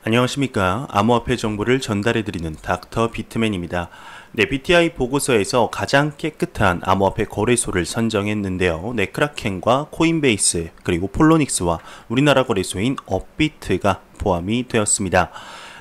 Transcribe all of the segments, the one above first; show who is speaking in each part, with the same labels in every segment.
Speaker 1: 안녕하십니까. 암호화폐 정보를 전달해드리는 닥터 비트맨입니다. 네, BTI 보고서에서 가장 깨끗한 암호화폐 거래소를 선정했는데요. 네, 크라켄과 코인베이스 그리고 폴로닉스와 우리나라 거래소인 업비트가 포함이 되었습니다.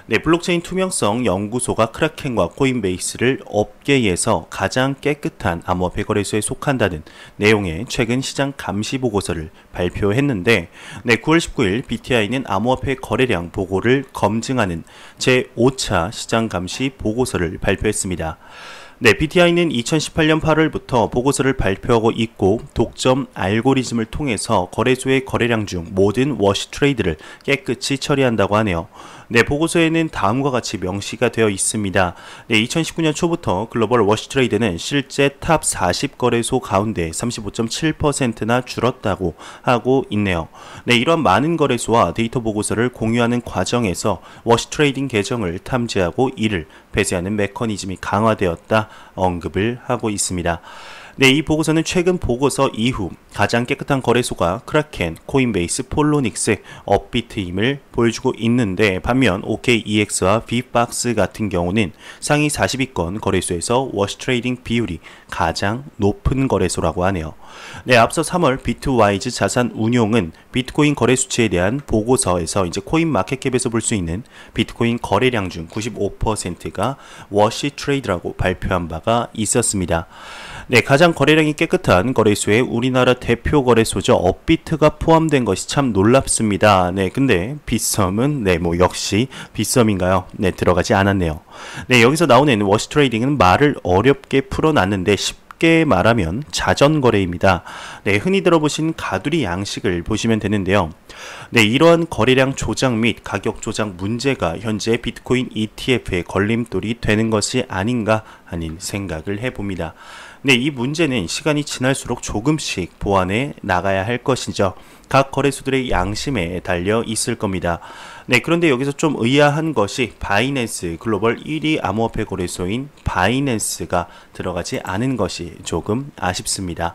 Speaker 1: 네, 블록체인 투명성 연구소가 크라켄과 코인베이스를 업계에서 가장 깨끗한 암호화폐 거래소에 속한다는 내용의 최근 시장 감시 보고서를 발표했는데, 네, 9월 19일 BTI는 암호화폐 거래량 보고를 검증하는 제5차 시장 감시 보고서를 발표했습니다. 네, BTI는 2018년 8월부터 보고서를 발표하고 있고, 독점 알고리즘을 통해서 거래소의 거래량 중 모든 워시 트레이드를 깨끗이 처리한다고 하네요. 네, 보고서에는 다음과 같이 명시가 되어 있습니다. 네, 2019년 초부터 글로벌 워시 트레이드는 실제 탑 40 거래소 가운데 35.7%나 줄었다고 하고 있네요. 네, 이런 많은 거래소와 데이터 보고서를 공유하는 과정에서 워시 트레이딩 계정을 탐지하고 이를 배제하는 메커니즘이 강화되었다 언급을 하고 있습니다. 네, 이 보고서는 최근 보고서 이후 가장 깨끗한 거래소가 크라켄, 코인베이스, 폴로닉스, 업비트임을 보여주고 있는데, 반면 OKEX와 빅박스 같은 경우는 상위 40위권 거래소에서 워시 트레이딩 비율이 가장 높은 거래소라고 하네요. 네, 앞서 3월 비트와이즈 자산 운용은 비트코인 거래 수치에 대한 보고서에서 이제 코인 마켓캡에서 볼 수 있는 비트코인 거래량 중 95%가 워시 트레이드라고 발표한 바가 있었습니다. 네, 가장 거래량이 깨끗한 거래소에 우리나라 대표 거래소죠. 업비트가 포함된 것이 참 놀랍습니다. 네, 근데 빗썸은 역시 빗썸인가요? 네, 들어가지 않았네요. 네, 여기서 나오는 워시 트레이딩은 말을 어렵게 풀어놨는데 쉽게 말하면 자전거래입니다. 네, 흔히 들어보신 가두리 양식을 보시면 되는데요. 네, 이러한 거래량 조작 및 가격 조작 문제가 현재 비트코인 ETF의 걸림돌이 되는 것이 아닌가 하는 생각을 해봅니다. 네, 이 문제는 시간이 지날수록 조금씩 보완해 나가야 할 것이죠. 각 거래소들의 양심에 달려 있을 겁니다. 네, 그런데 여기서 좀 의아한 것이 바이낸스 글로벌 1위 암호화폐 거래소인 바이낸스가 들어가지 않은 것이 조금 아쉽습니다.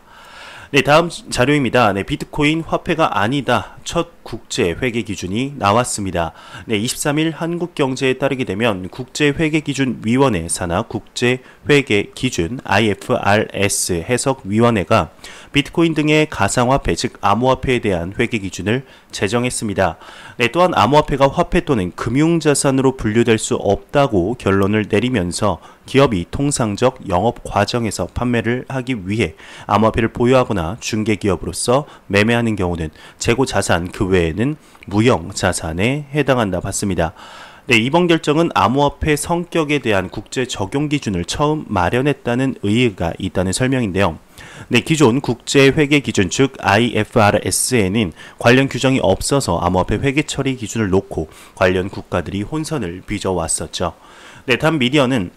Speaker 1: 네, 다음 자료입니다. 네, 비트코인 화폐가 아니다. 첫 국제 회계 기준이 나왔습니다. 네, 23일 한국경제에 따르게 되면 국제회계기준위원회 산하 국제회계기준 IFRS 해석위원회가 비트코인 등의 가상화폐 즉 암호화폐에 대한 회계 기준을 제정했습니다. 네, 또한 암호화폐가 화폐 또는 금융자산으로 분류될 수 없다고 결론을 내리면서 기업이 통상적 영업 과정에서 판매를 하기 위해 암호화폐를 보유하거나 중개기업으로서 매매하는 경우는 재고자산 그 외에는 무형자산에 해당한다 봤습니다. 네, 이번 결정은 암호화폐 성격에 대한 국제 적용 기준을 처음 마련했다는 의의가 있다는 설명인데요. 네, 기존 국제회계 기준 즉 IFRS에는 관련 규정이 없어서 암호화폐 회계 처리 기준을 놓고 관련 국가들이 혼선을 빚어왔었죠. 네, 단 미디어는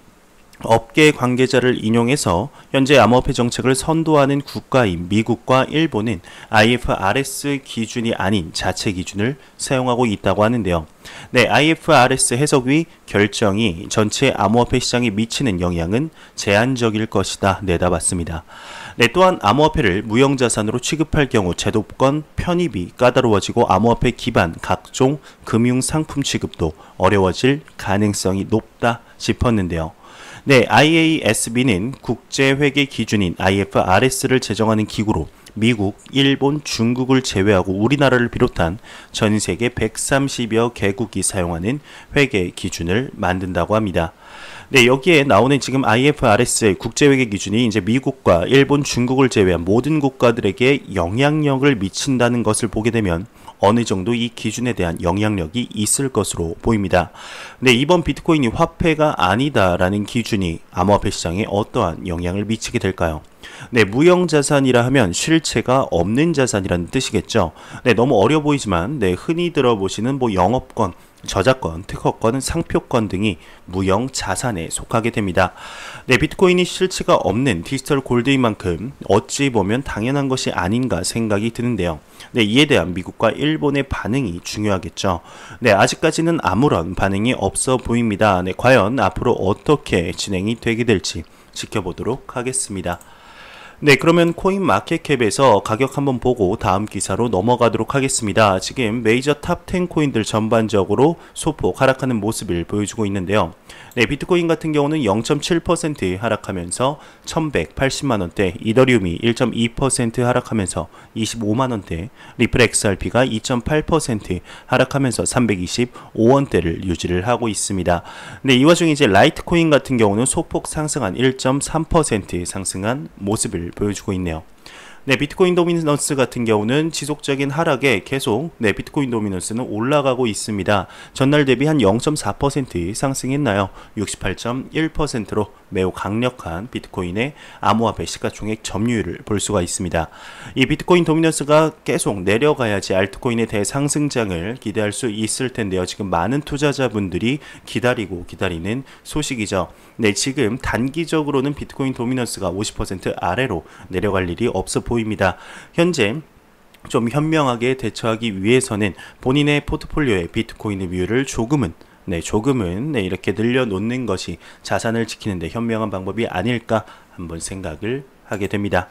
Speaker 1: 업계 관계자를 인용해서 현재 암호화폐 정책을 선도하는 국가인 미국과 일본은 IFRS 기준이 아닌 자체 기준을 사용하고 있다고 하는데요. 네, IFRS 해석위 결정이 전체 암호화폐 시장에 미치는 영향은 제한적일 것이다 내다봤습니다. 네, 또한 암호화폐를 무형자산으로 취급할 경우 제도권 편입이 까다로워지고 암호화폐 기반 각종 금융상품 취급도 어려워질 가능성이 높다 싶었는데요. 네, IASB는 국제회계 기준인 IFRS를 제정하는 기구로 미국, 일본, 중국을 제외하고 우리나라를 비롯한 전 세계 130여 개국이 사용하는 회계 기준을 만든다고 합니다. 네, 여기에 나오는 지금 IFRS의 국제회계 기준이 이제 미국과 일본, 중국을 제외한 모든 국가들에게 영향력을 미친다는 것을 보게 되면 어느 정도 이 기준에 대한 영향력이 있을 것으로 보입니다. 네, 이번 비트코인이 화폐가 아니다라는 기준이 암호화폐 시장에 어떠한 영향을 미치게 될까요? 네, 무형자산이라 하면 실체가 없는 자산이라는 뜻이겠죠. 네, 너무 어려 보이지만 네, 흔히 들어보시는 영업권, 저작권, 특허권, 상표권 등이 무형 자산에 속하게 됩니다. 네, 비트코인이 실체가 없는 디지털 골드인 만큼 어찌 보면 당연한 것이 아닌가 생각이 드는데요. 네, 이에 대한 미국과 일본의 반응이 중요하겠죠. 네, 아직까지는 아무런 반응이 없어 보입니다. 네, 과연 앞으로 어떻게 진행이 되게 될지 지켜보도록 하겠습니다. 네, 그러면 코인 마켓캡에서 가격 한번 보고 다음 기사로 넘어가도록 하겠습니다. 지금 메이저 탑 10 코인들 전반적으로 소폭 하락하는 모습을 보여주고 있는데요. 네, 비트코인 같은 경우는 0.7% 하락하면서 1180만원대, 이더리움이 1.2% 하락하면서 25만원대, 리플 XRP가 2.8% 하락하면서 325원대를 유지를 하고 있습니다. 네, 이 와중에 이제 라이트코인 같은 경우는 소폭 상승한 1.3% 상승한 모습을 보여주고 있네요. 네, 비트코인 도미넌스 같은 경우는 지속적인 하락에 계속 비트코인 도미넌스는 올라가고 있습니다. 전날 대비 한 0.4% 상승했나요? 68.1%로 매우 강력한 비트코인의 암호화폐 시가총액 점유율을 볼 수가 있습니다. 이 비트코인 도미넌스가 계속 내려가야지 알트코인의 대상승장을 기대할 수 있을 텐데요. 지금 많은 투자자분들이 기다리는 소식이죠. 네, 지금 단기적으로는 비트코인 도미넌스가 50% 아래로 내려갈 일이 없어 보입니다. 현재 좀 현명하게 대처하기 위해서는 본인의 포트폴리오의 비트코인의 비율을 조금은 이렇게 늘려놓는 것이 자산을 지키는 데 현명한 방법이 아닐까 한번 생각을 하게 됩니다.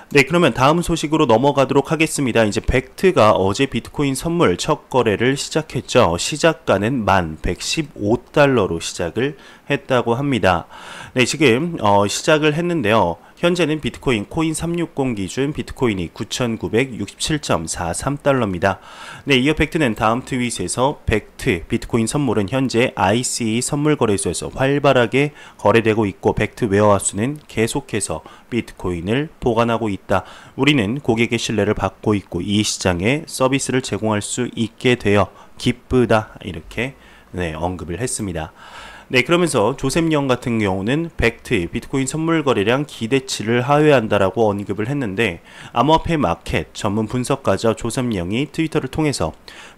Speaker 1: 네, 그러면 다음 소식으로 넘어가도록 하겠습니다. 이제 벡트가 어제 비트코인 선물 첫 거래를 시작했죠. 시작가는 1115달러로 시작을 했다고 합니다. 네, 지금 시작을 했는데요. 현재는 비트코인 코인 360 기준 비트코인이 9,967.43달러입니다. 네, 이어 벡트는 다음 트윗에서 벡트 비트코인 선물은 현재 ICE 선물 거래소에서 활발하게 거래되고 있고 벡트 웨어하우스는 계속해서 비트코인을 보관하고 있다. 우리는 고객의 신뢰를 받고 있고 이 시장에 서비스를 제공할 수 있게 되어 기쁘다. 이렇게 언급을 했습니다. 네, 그러면서 조셉영 같은 경우는 벡트 비트코인 선물 거래량 기대치를 하회한다라고 언급을 했는데 암호화폐 마켓 전문 분석가죠. 조셉영이 트위터를 통해서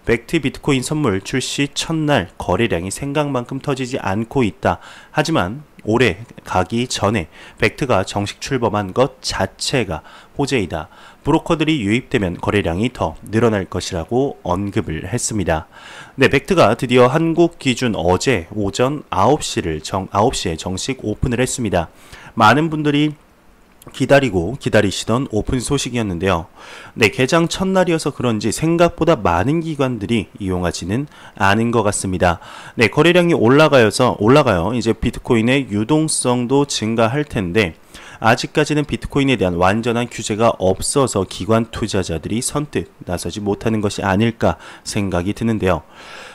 Speaker 1: 벡트 비트코인 선물 출시 첫날 거래량이 생각만큼 터지지 않고 있다. 하지만 올해 가기 전에 벡트가 정식 출범한 것 자체가 호재이다. 브로커들이 유입되면 거래량이 더 늘어날 것이라고 언급을 했습니다. 네, 벡트가 드디어 한국 기준 어제 오전 9시에 정식 오픈을 했습니다. 많은 분들이 기다리시던 오픈 소식이었는데요. 네, 개장 첫날이어서 그런지 생각보다 많은 기관들이 이용하지는 않은 것 같습니다. 네, 거래량이 올라가요. 이제 비트코인의 유동성도 증가할 텐데 아직까지는 비트코인에 대한 완전한 규제가 없어서 기관 투자자들이 선뜻 나서지 못하는 것이 아닐까 생각이 드는데요.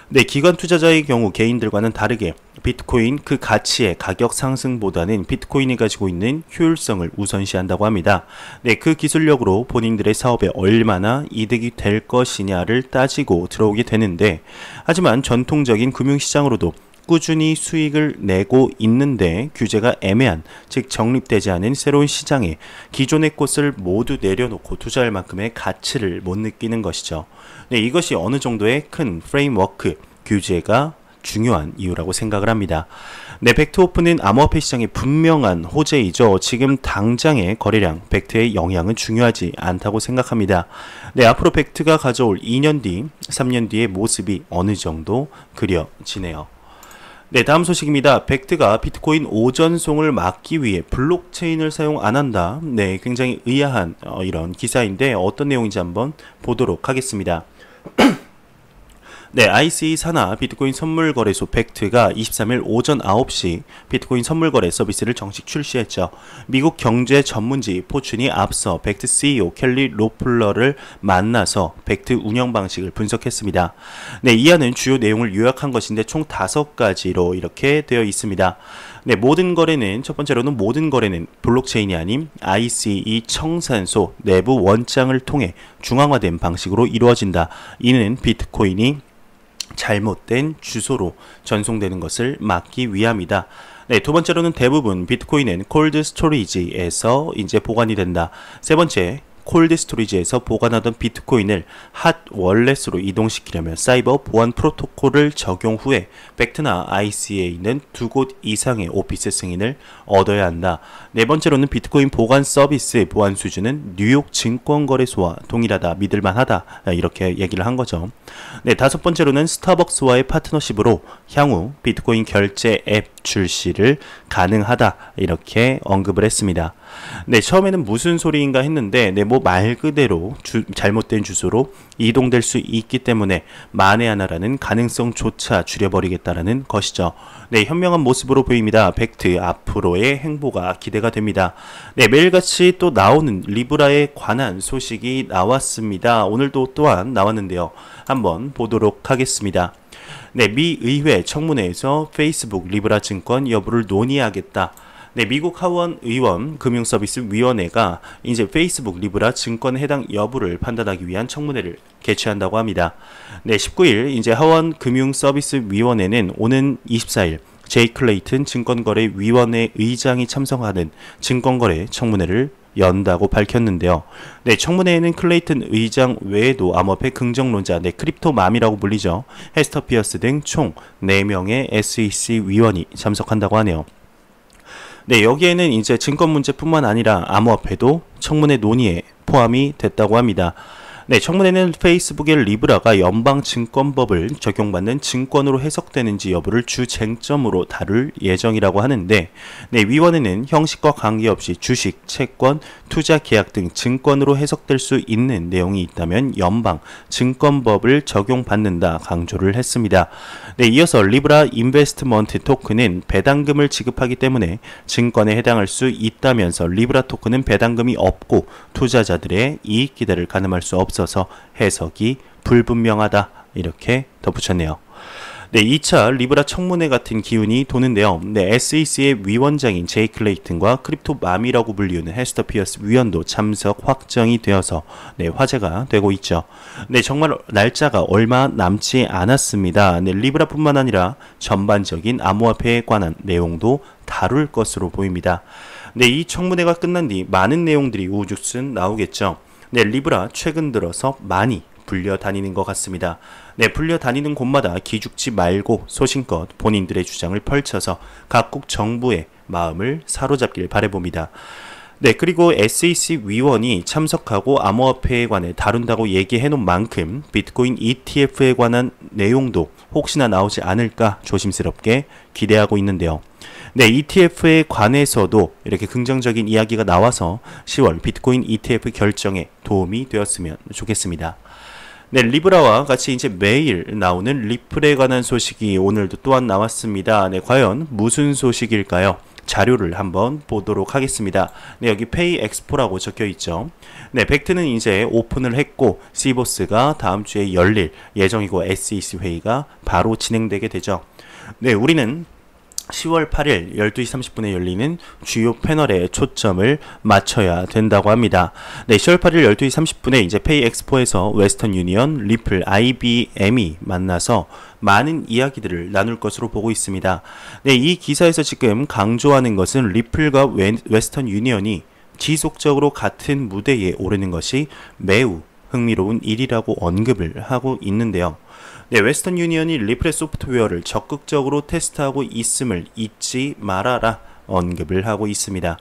Speaker 1: 네, 기관 투자자의 경우 개인들과는 다르게 비트코인 그 가치의 가격 상승보다는 비트코인이 가지고 있는 효율성을 우선시한다고 합니다. 네, 그 기술력으로 본인들의 사업에 얼마나 이득이 될 것이냐를 따지고 들어오게 되는데 하지만 전통적인 금융시장으로도 꾸준히 수익을 내고 있는데 규제가 애매한, 즉 정립되지 않은 새로운 시장에 기존의 꽃을 모두 내려놓고 투자할 만큼의 가치를 못 느끼는 것이죠. 네, 이것이 어느 정도의 큰 프레임워크, 규제가 중요한 이유라고 생각을 합니다. 네, 벡트 오픈은 암호화폐 시장의 분명한 호재이죠. 지금 당장의 거래량, 벡트의 영향은 중요하지 않다고 생각합니다. 네, 앞으로 벡트가 가져올 2년 뒤, 3년 뒤의 모습이 어느 정도 그려지네요. 네, 다음 소식입니다. 벡트가 비트코인 오전송을 막기 위해 블록체인을 사용 안 한다. 네, 굉장히 의아한 이런 기사인데 어떤 내용인지 한번 보도록 하겠습니다. 네, ICE 산하 비트코인 선물 거래소 벡트가 23일 오전 9시 비트코인 선물 거래 서비스를 정식 출시했죠. 미국 경제 전문지 포춘이 앞서 벡트 CEO 켈리 로플러를 만나서 벡트 운영 방식을 분석했습니다. 네, 이하는 주요 내용을 요약한 것인데 총 5가지로 이렇게 되어 있습니다. 네, 첫 번째로는 모든 거래는 블록체인이 아닌 ICE 청산소 내부 원장을 통해 중앙화된 방식으로 이루어진다. 이는 비트코인이 잘못된 주소로 전송되는 것을 막기 위함이다. 네, 두 번째로는 대부분 비트코인은 콜드 스토리지에서 이제 보관이 된다. 세 번째, 콜드 스토리지에서 보관하던 비트코인을 핫 월렛으로 이동시키려면 사이버 보안 프로토콜을 적용 후에 벡트나 IC에 있는 2곳 이상의 오피스 승인을 얻어야 한다. 네 번째로는 비트코인 보관 서비스 보안 수준은 뉴욕 증권거래소와 동일하다, 믿을만하다, 이렇게 얘기를 한 거죠. 네, 다섯 번째로는 스타벅스와의 파트너십으로 향후 비트코인 결제 앱 출시를 가능하다, 이렇게 언급을 했습니다. 네, 처음에는 무슨 소리인가 했는데, 네, 뭐 말 그대로 잘못된 주소로 이동될 수 있기 때문에 만에 하나라는 가능성조차 줄여버리겠다라는 것이죠. 네, 현명한 모습으로 보입니다. 벡트 앞으로의 행보가 기대가 됩니다. 네, 매일같이 또 나오는 리브라에 관한 소식이 나왔습니다. 오늘도 또한 나왔는데요. 한번 보도록 하겠습니다. 네, 미 의회 청문회에서 페이스북 리브라 증권 여부를 논의하겠다. 네, 미국 하원 의원 금융서비스위원회가 이제 페이스북 리브라 증권 해당 여부를 판단하기 위한 청문회를 개최한다고 합니다. 네, 19일 이제 하원 금융서비스위원회는 오는 24일 제이 클레이튼 증권거래위원회 의장이 참석하는 증권거래 청문회를 연다고 밝혔는데요. 네, 청문회에는 클레이튼 의장 외에도 암호화폐 긍정론자, 네, 크립토맘이라고 불리죠. 헤스터 피어스 등 총 4명의 SEC 위원이 참석한다고 하네요. 네, 여기에는 이제 증권 문제뿐만 아니라 암호화폐도 청문회 논의에 포함이 됐다고 합니다. 네, 청문회는 페이스북의 리브라가 연방증권법을 적용받는 증권으로 해석되는지 여부를 주 쟁점으로 다룰 예정이라고 하는데, 네, 위원회는 형식과 관계없이 주식, 채권, 투자 계약 등 증권으로 해석될 수 있는 내용이 있다면 연방증권법을 적용받는다 강조를 했습니다. 네, 이어서 리브라 인베스트먼트 토큰은 배당금을 지급하기 때문에 증권에 해당할 수 있다면서 리브라 토큰은 배당금이 없고 투자자들의 이익 기대를 가늠할 수 없어서 해석이 불분명하다, 이렇게 덧붙였네요. 네, 2차 리브라 청문회 같은 기운이 도는데요. 네, SEC의 위원장인 제이 클레이튼과 크립토맘이라고 불리우는 헤스터 피어스 위원도 참석 확정이 되어서 네, 화제가 되고 있죠. 네, 정말 날짜가 얼마 남지 않았습니다. 네, 리브라뿐만 아니라 전반적인 암호화폐에 관한 내용도 다룰 것으로 보입니다. 네, 이 청문회가 끝난 뒤 많은 내용들이 우후죽순 나오겠죠. 네, 리브라 최근 들어서 많이 불려 다니는 것 같습니다. 네, 불려 다니는 곳마다 기죽지 말고 소신껏 본인들의 주장을 펼쳐서 각국 정부의 마음을 사로잡길 바라봅니다. 네, 그리고 SEC 위원이 참석하고 암호화폐에 관해 다룬다고 얘기해 놓은 만큼 비트코인 ETF에 관한 내용도 혹시나 나오지 않을까 조심스럽게 기대하고 있는데요. 네, ETF에 관해서도 이렇게 긍정적인 이야기가 나와서 10월 비트코인 ETF 결정에 도움이 되었으면 좋겠습니다. 네, 리브라와 같이 이제 매일 나오는 리플에 관한 소식이 오늘도 또한 나왔습니다. 네, 과연 무슨 소식일까요? 자료를 한번 보도록 하겠습니다. 네, 여기 페이 엑스포라고 적혀 있죠. 네, 벡트는 이제 오픈을 했고 시보스가 다음 주에 열릴 예정이고 SEC 회의가 바로 진행되게 되죠. 네, 우리는 10월 8일 12시 30분에 열리는 주요 패널에 초점을 맞춰야 된다고 합니다. 네, 10월 8일 12시 30분에 이제 페이 엑스포에서 웨스턴 유니언, 리플, IBM이 만나서 많은 이야기들을 나눌 것으로 보고 있습니다. 네, 이 기사에서 지금 강조하는 것은 리플과 웨스턴 유니언이 지속적으로 같은 무대에 오르는 것이 매우 흥미로운 일이라고 언급을 하고 있는데요. 네, 웨스턴 유니언이 리플의 소프트웨어를 적극적으로 테스트하고 있음을 잊지 말아라 언급을 하고 있습니다.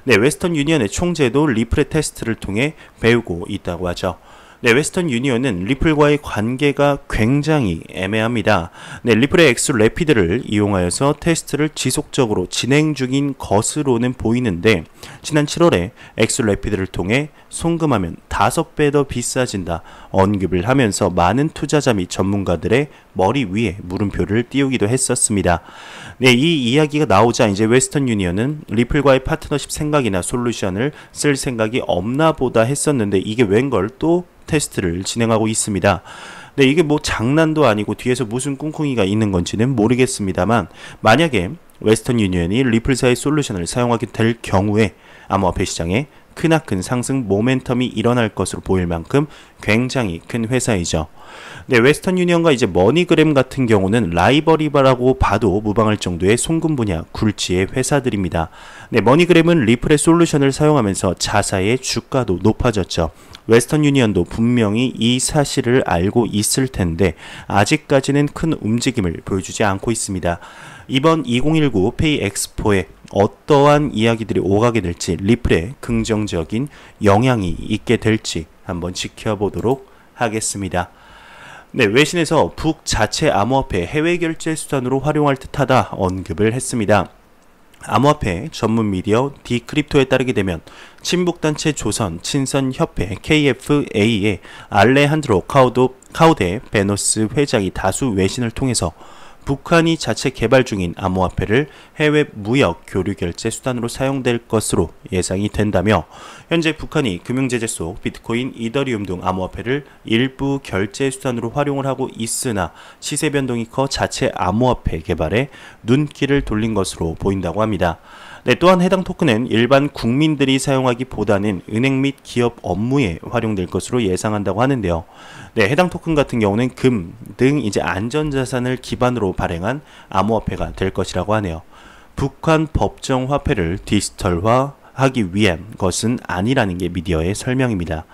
Speaker 1: 네, 웨스턴 유니언의 총재도 리플의 테스트를 통해 배우고 있다고 하죠. 네, 웨스턴 유니언은 리플과의 관계가 굉장히 애매합니다. 네, 리플의 엑스 래피드를 이용하여서 테스트를 지속적으로 진행 중인 것으로는 보이는데 지난 7월에 엑스 래피드를 통해 송금하면 5배 더 비싸진다 언급을 하면서 많은 투자자 및 전문가들의 머리 위에 물음표를 띄우기도 했었습니다. 네, 이 이야기가 나오자 이제 웨스턴 유니언은 리플과의 파트너십 생각이나 솔루션을 쓸 생각이 없나 보다 했었는데 이게 웬걸 또 테스트를 진행하고 있습니다. 네, 이게 뭐 장난도 아니고 뒤에서 무슨 꿍꿍이가 있는 건지는 모르겠습니다만 만약에 웨스턴 유니언이 리플사의 솔루션을 사용하게 될 경우에 암호화폐 시장에 크나큰 상승 모멘텀이 일어날 것으로 보일 만큼 굉장히 큰 회사이죠. 네, 웨스턴 유니언과 이제 머니그램 같은 경우는 라이벌이라고 봐도 무방할 정도의 송금 분야 굴지의 회사들입니다. 네, 머니그램은 리플의 솔루션을 사용하면서 자사의 주가도 높아졌죠. 웨스턴 유니언도 분명히 이 사실을 알고 있을 텐데 아직까지는 큰 움직임을 보여주지 않고 있습니다. 이번 2019 페이 엑스포에 어떠한 이야기들이 오가게 될지 리플에 긍정적인 영향이 있게 될지 한번 지켜보도록 하겠습니다. 네, 외신에서 북 자체 암호화폐 해외 결제 수단으로 활용할 듯하다 언급을 했습니다. 암호화폐 전문 미디어 디크립토에 따르게 되면 친북단체 조선 친선협회 KFA의 알레한드로 카우데 베노스 회장이 다수 외신을 통해서 북한이 자체 개발 중인 암호화폐를 해외 무역 교류 결제 수단으로 사용될 것으로 예상이 된다며, 현재 북한이 금융제재 속 비트코인, 이더리움 등 암호화폐를 일부 결제 수단으로 활용을 하고 있으나 시세 변동이 커 자체 암호화폐 개발에 눈길을 돌린 것으로 보인다고 합니다. 네, 또한 해당 토큰은 일반 국민들이 사용하기보다는 은행 및 기업 업무에 활용될 것으로 예상한다고 하는데요. 네, 해당 토큰 같은 경우는 금 등 이제 안전자산을 기반으로 발행한 암호화폐가 될 것이라고 하네요. 북한 법정 화폐를 디지털화하기 위한 것은 아니라는 게 미디어의 설명입니다.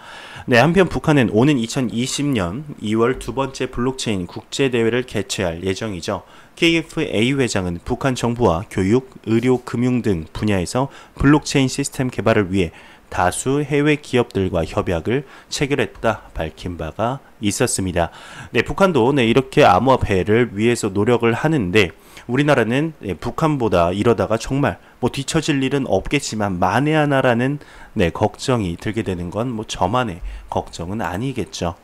Speaker 1: 네, 한편 북한은 오는 2020년 2월 두 번째 블록체인 국제대회를 개최할 예정이죠. KFA 회장은 북한 정부와 교육, 의료, 금융 등 분야에서 블록체인 시스템 개발을 위해 다수 해외 기업들과 협약을 체결했다 밝힌 바가 있었습니다. 네, 북한도 이렇게 암호화폐를 위해서 노력을 하는데, 우리나라는 북한보다 이러다가 정말 뒤처질 일은 없겠지만 만에 하나라는 걱정이 들게 되는 건 저만의 걱정은 아니겠죠.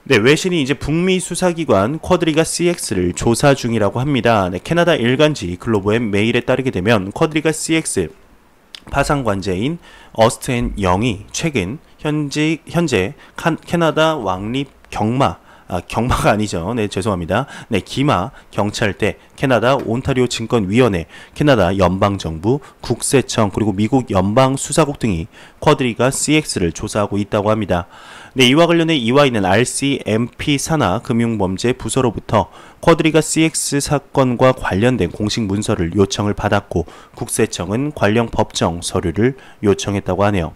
Speaker 1: 네, 외신이 이제 북미 수사기관 쿼드리가 CX를 조사 중이라고 합니다. 네, 캐나다 일간지 글로브앤 메일에 따르게 되면 쿼드리가 CX 파상관제인 어스트 앤 영이 최근 현재 캐나다 왕립 경마가 아니죠. 네, 죄송합니다. 네, 기마 경찰대, 캐나다 온타리오 증권위원회, 캐나다 연방정부, 국세청, 그리고 미국 연방수사국 등이 쿼드리가 CX를 조사하고 있다고 합니다. 네, 이와 관련해 EY는 RCMP 산하 금융범죄 부서로부터 쿼드리가 CX 사건과 관련된 공식 문서를 요청을 받았고, 국세청은 관련 법정 서류를 요청했다고 하네요.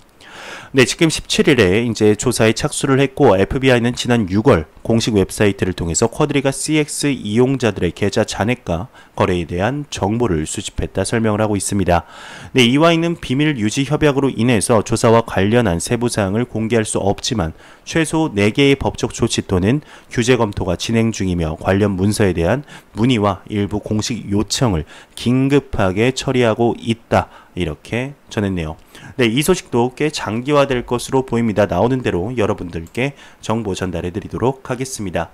Speaker 1: 네, 지금 17일에 이제 조사에 착수를 했고, FBI는 지난 6월 공식 웹사이트를 통해서 쿼드리가 CX 이용자들의 계좌 잔액과 거래에 대한 정보를 수집했다 설명을 하고 있습니다. 네, EY는 비밀 유지 협약으로 인해서 조사와 관련한 세부 사항을 공개할 수 없지만 최소 4개의 법적 조치 또는 규제 검토가 진행 중이며 관련 문서에 대한 문의와 일부 공식 요청을 긴급하게 처리하고 있다, 이렇게 전했네요. 네, 이 소식도 꽤 장기화될 것으로 보입니다. 나오는 대로 여러분들께 정보 전달해 드리도록 하겠습니다.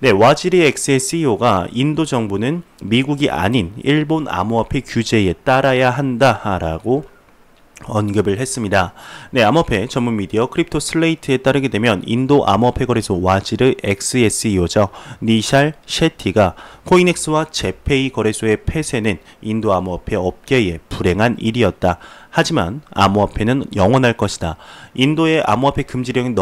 Speaker 1: 네, 와지리 X의 CEO가 인도 정부는 미국이 아닌 일본 암호화폐 규제에 따라야 한다라고 언급을 했습니다. 네, 암호화폐 전문 미디어 크립토 슬레이트에 따르게 되면 인도 암호화폐 거래소 와지르 X의 CEO죠. 니샬 셰티가 코인엑스와 제페이 거래소의 폐쇄는 인도 암호화폐 업계의 불행한 일이었다. 하지만 암호화폐는 영원할 것이다. 인도의 암호화폐 금지령이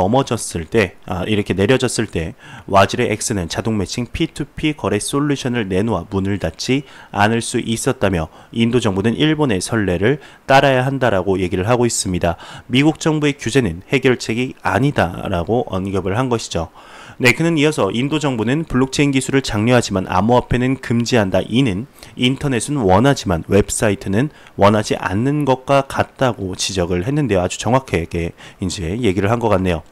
Speaker 1: 이렇게 내려졌을 때 와지르 X는 자동 매칭 P2P 거래 솔루션을 내놓아 문을 닫지 않을 수 있었다며, 인도 정부는 일본의 선례를 따라야 한다라고 얘기를 하고 있습니다. 미국 정부의 규제는 해결책이 아니다라고 언급을 한 것이죠. 네, 그는 이어서 인도 정부는 블록체인 기술을 장려하지만 암호화폐는 금지한다. 이는 인터넷은 원하지만 웹사이트는 원하지 않는 것과 같다고 지적을 했는데요. 아주 정확하게 이제 얘기를 한 것 같네요.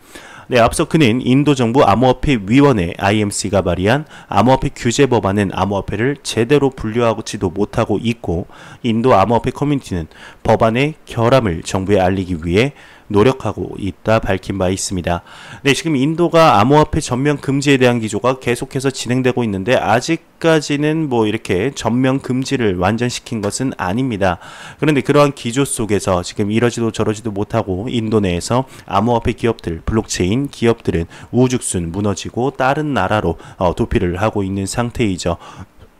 Speaker 1: 네, 앞서 그는 인도 정부 암호화폐 위원회 IMC가 발의한 암호화폐 규제 법안은 암호화폐를 제대로 분류하지도 못하고 있고, 인도 암호화폐 커뮤니티는 법안의 결함을 정부에 알리기 위해 노력하고 있다 밝힌 바 있습니다. 네, 지금 인도가 암호화폐 전면 금지에 대한 기조가 계속해서 진행되고 있는데 아직까지는 이렇게 전면 금지를 완전시킨 것은 아닙니다. 그런데 그러한 기조 속에서 지금 이러지도 저러지도 못하고 인도 내에서 암호화폐 기업들, 블록체인 기업들은 우죽순 무너지고 다른 나라로 도피를 하고 있는 상태이죠.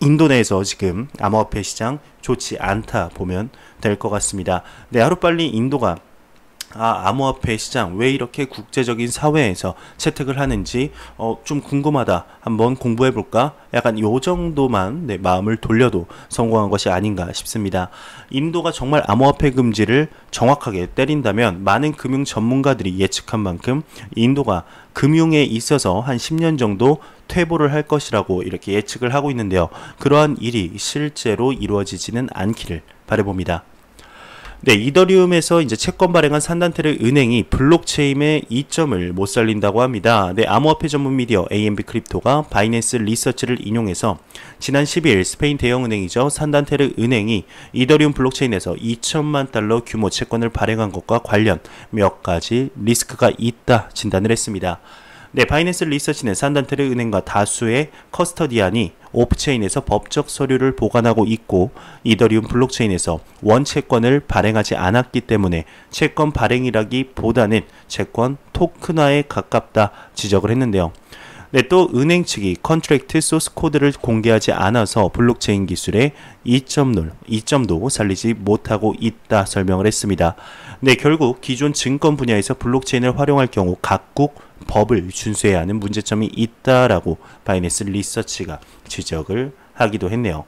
Speaker 1: 인도 내에서 지금 암호화폐 시장 좋지 않다 보면 될 것 같습니다. 네, 하루빨리 인도가 암호화폐 시장 왜 이렇게 국제적인 사회에서 채택을 하는지 좀 궁금하다, 한번 공부해볼까? 약간 요 정도만 마음을 돌려도 성공한 것이 아닌가 싶습니다. 인도가 정말 암호화폐 금지를 정확하게 때린다면 많은 금융 전문가들이 예측한 만큼 인도가 금융에 있어서 한 10년 정도 퇴보를 할 것이라고 이렇게 예측을 하고 있는데요. 그러한 일이 실제로 이루어지지는 않기를 바라봅니다. 네, 이더리움에서 이제 채권 발행한 산단테르 은행이 블록체인의 이점을 못 살린다고 합니다. 네, 암호화폐 전문 미디어 AMB 크립토가 바이낸스 리서치를 인용해서 지난 10일 스페인 대형은행이죠. 산단테르 은행이 이더리움 블록체인에서 2천만 달러 규모 채권을 발행한 것과 관련 몇 가지 리스크가 있다 진단을 했습니다. 네, 바이낸스 리서치는 산단테르 은행과 다수의 커스터디안이 오프체인에서 법적 서류를 보관하고 있고 이더리움 블록체인에서 원채권을 발행하지 않았기 때문에 채권 발행이라기보다는 채권 토큰화에 가깝다 지적을 했는데요. 네, 또 은행 측이 컨트랙트 소스 코드를 공개하지 않아서 블록체인 기술의 이점도 살리지 못하고 있다 설명을 했습니다. 네, 결국 기존 증권 분야에서 블록체인을 활용할 경우 각국 법을 준수해야 하는 문제점이 있다라고 바이낸스 리서치가 지적을 하기도 했네요.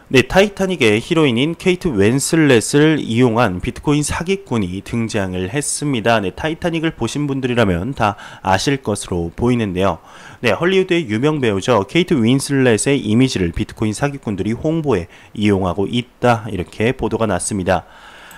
Speaker 1: 네, 타이타닉의 히로인인 케이트 윈슬렛을 이용한 비트코인 사기꾼이 등장을 했습니다. 네, 타이타닉을 보신 분들이라면 다 아실 것으로 보이는데요. 네, 헐리우드의 유명 배우죠. 케이트 윈슬렛의 이미지를 비트코인 사기꾼들이 홍보에 이용하고 있다 이렇게 보도가 났습니다.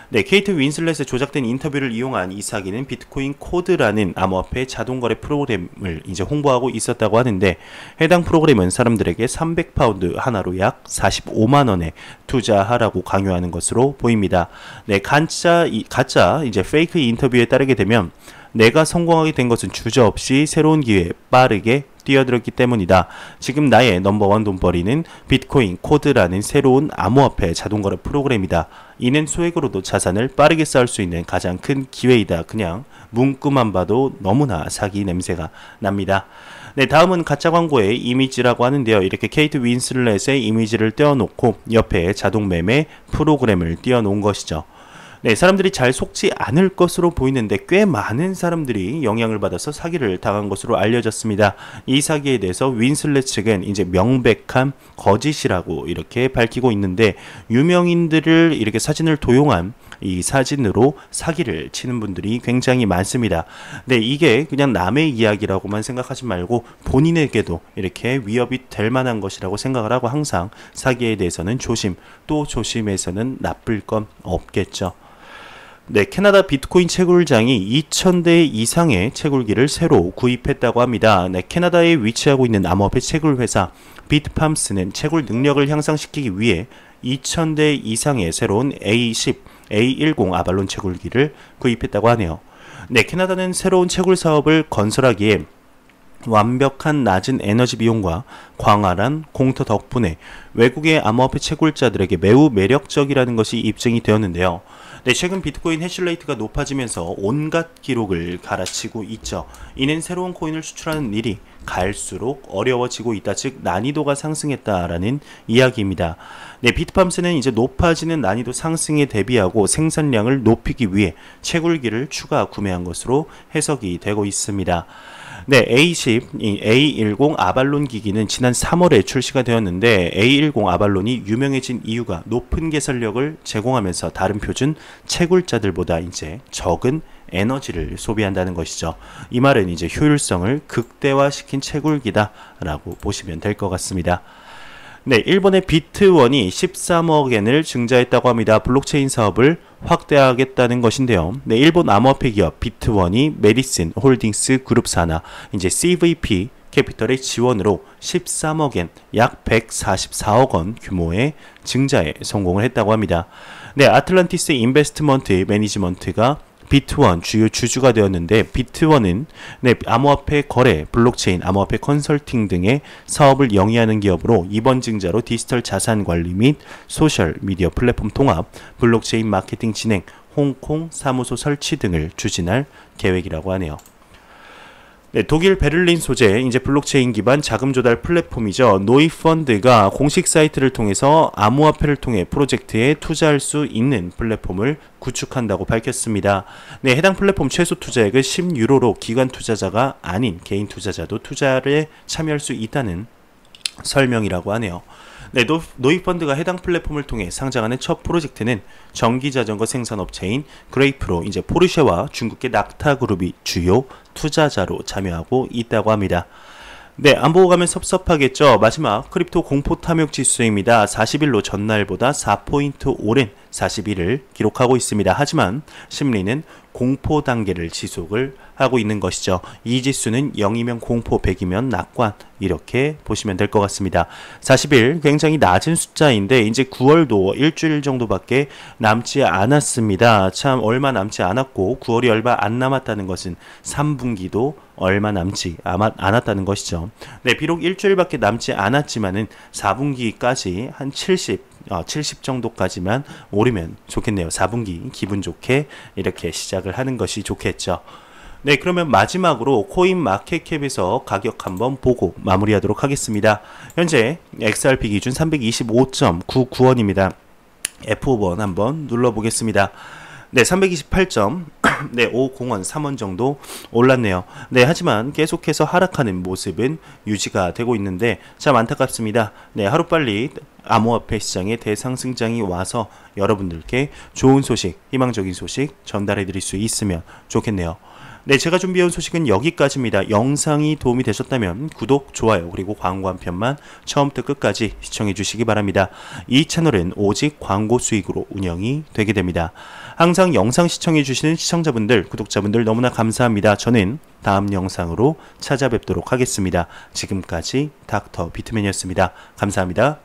Speaker 1: 네, 케이트 윈슬렛의 조작된 인터뷰를 이용한 이 사기는 비트코인 코드라는 암호화폐 자동거래 프로그램을 이제 홍보하고 있었다고 하는데 해당 프로그램은 사람들에게 300파운드 하나로 약 45만원에 투자하라고 강요하는 것으로 보입니다. 네, 가짜 이제 페이크 인터뷰에 따르게 되면 내가 성공하게 된 것은 주저없이 새로운 기회에 빠르게 뛰어들었기 때문이다. 지금 나의 넘버원 돈벌이는 비트코인 코드라는 새로운 암호화폐 자동거래 프로그램이다. 이는 소액으로도 자산을 빠르게 쌓을 수 있는 가장 큰 기회이다. 그냥 문구만 봐도 너무나 사기 냄새가 납니다. 네, 다음은 가짜 광고의 이미지라고 하는데요. 이렇게 케이트 윈슬렛의 이미지를 떼어놓고 옆에 자동 매매 프로그램을 띄워놓은 것이죠. 네, 사람들이 잘 속지 않을 것으로 보이는데 꽤 많은 사람들이 영향을 받아서 사기를 당한 것으로 알려졌습니다. 이 사기에 대해서 윈슬렛 측은 이제 명백한 거짓이라고 이렇게 밝히고 있는데 유명인들을 이렇게 사진을 도용한 이 사진으로 사기를 치는 분들이 굉장히 많습니다. 네, 이게 그냥 남의 이야기라고만 생각하지 말고 본인에게도 이렇게 위협이 될 만한 것이라고 생각을 하고 항상 사기에 대해서는 조심, 또 조심해서는 나쁠 건 없겠죠. 네, 캐나다 비트코인 채굴장이 2,000대 이상의 채굴기를 새로 구입했다고 합니다. 네, 캐나다에 위치하고 있는 암호화폐 채굴 회사 비트팜스는 채굴 능력을 향상시키기 위해 2,000대 이상의 새로운 A10, A10 아발론 채굴기를 구입했다고 하네요. 네, 캐나다는 새로운 채굴 사업을 건설하기에 완벽한 낮은 에너지 비용과 광활한 공터 덕분에 외국의 암호화폐 채굴자들에게 매우 매력적이라는 것이 입증이 되었는데요. 네, 최근 비트코인 해시레이트가 높아지면서 온갖 기록을 갈아치고 있죠. 이는 새로운 코인을 수출하는 일이 갈수록 어려워지고 있다. 즉 난이도가 상승했다라는 이야기입니다. 네, 비트팜스는 이제 높아지는 난이도 상승에 대비하고 생산량을 높이기 위해 채굴기를 추가 구매한 것으로 해석이 되고 있습니다. 네, A10, A10 아발론 기기는 지난 3월에 출시가 되었는데 A10 아발론이 유명해진 이유가 높은 개선력을 제공하면서 다른 표준 채굴자들보다 이제 적은 에너지를 소비한다는 것이죠. 이 말은 이제 효율성을 극대화시킨 채굴기다라고 보시면 될 것 같습니다. 네, 일본의 비트원이 13억엔을 증자했다고 합니다. 블록체인 사업을 확대하겠다는 것인데요. 네, 일본 암호화폐 기업 비트원이 메디슨 홀딩스 그룹 산하 이제 CVP 캐피털의 지원으로 13억엔 약 144억 원 규모의 증자에 성공을 했다고 합니다. 네, 아틀란티스 인베스트먼트 매니지먼트가 비트원 주요 주주가 되었는데 비트원은 네, 암호화폐 거래, 블록체인, 암호화폐 컨설팅 등의 사업을 영위하는 기업으로 이번 증자로 디지털 자산 관리 및 소셜 미디어 플랫폼 통합, 블록체인 마케팅 진행, 홍콩 사무소 설치 등을 추진할 계획이라고 하네요. 네, 독일 베를린 소재 이제 블록체인 기반 자금 조달 플랫폼이죠. 노이펀드가 공식 사이트를 통해서 암호화폐를 통해 프로젝트에 투자할 수 있는 플랫폼을 구축한다고 밝혔습니다. 네, 해당 플랫폼 최소 투자액은 10유로로 기관 투자자가 아닌 개인 투자자도 투자에 참여할 수 있다는 설명이라고 하네요. 네, 노이펀드가 해당 플랫폼을 통해 상장하는 첫 프로젝트는 전기자전거 생산업체인 그레이프로 이제 포르쉐와 중국계 낙타그룹이 주요 투자자로 참여하고 있다고 합니다. 네, 안 보고 가면 섭섭하겠죠. 마지막 크립토 공포 탐욕 지수입니다. 40일로 전날보다 4포인트 오른 41을 기록하고 있습니다. 하지만 심리는 공포 단계를 지속을 하고 있는 것이죠. 이 지수는 0이면 공포, 100이면 낙관, 이렇게 보시면 될 것 같습니다. 40일 굉장히 낮은 숫자인데 이제 9월도 일주일 정도밖에 남지 않았습니다. 참 얼마 남지 않았고 9월이 얼마 안 남았다는 것은 3분기도 얼마 남지 않았다는 것이죠. 네, 비록 일주일밖에 남지 않았지만은 4분기까지 한 70 정도까지만 오르면 좋겠네요. 4분기 기분 좋게 이렇게 시작을 하는 것이 좋겠죠. 네, 그러면 마지막으로 코인 마켓캡에서 가격 한번 보고 마무리하도록 하겠습니다. 현재 XRP 기준 325.99원입니다. F5번 한번 눌러보겠습니다. 네, 328점, 네, 501 3원 정도 올랐네요. 네, 하지만 계속해서 하락하는 모습은 유지가 되고 있는데 참 안타깝습니다. 네, 하루빨리 암호화폐 시장의 대상승장이 와서 여러분들께 좋은 소식, 희망적인 소식 전달해 드릴 수 있으면 좋겠네요. 네, 제가 준비해온 소식은 여기까지입니다. 영상이 도움이 되셨다면 구독, 좋아요, 그리고 광고 한 편만 처음부터 끝까지 시청해 주시기 바랍니다. 이 채널은 오직 광고 수익으로 운영이 되게 됩니다. 항상 영상 시청해 주시는 시청자분들, 구독자분들 너무나 감사합니다. 저는 다음 영상으로 찾아뵙도록 하겠습니다. 지금까지 닥터 비트맨이었습니다. 감사합니다.